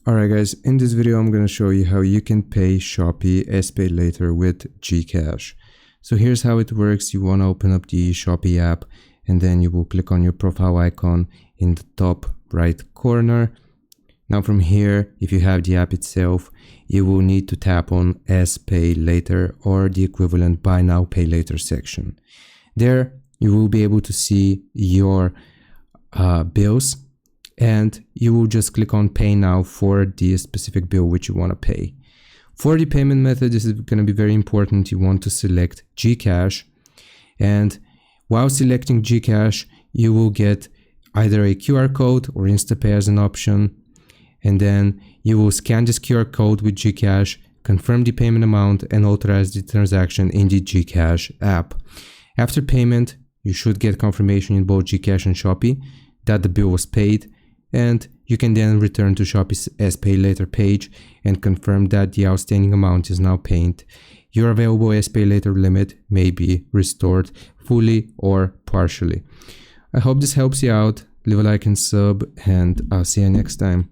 Alright guys, in this video I'm going to show you how you can pay Shopee SPayLater with GCash. So here's how it works. You want to open up the Shopee app and then you will click on your profile icon in the top right corner. Now from here, if you have the app itself, you will need to tap on SPayLater or the equivalent Buy Now Pay Later section. There you will be able to see your bills, and you will just click on Pay Now for the specific bill which you want to pay. For the payment method, this is going to be very important. You want to select GCash, and while selecting GCash, you will get either a QR code or InstaPay as an option, and then you will scan this QR code with GCash, confirm the payment amount, and authorize the transaction in the GCash app. After payment, you should get confirmation in both GCash and Shopee that the bill was paid, and you can then return to Shopee's SPayLater page and confirm that the outstanding amount is now paid. Your available SPayLater limit may be restored fully or partially. I hope this helps you out. Leave a like and sub, and I'll see you next time.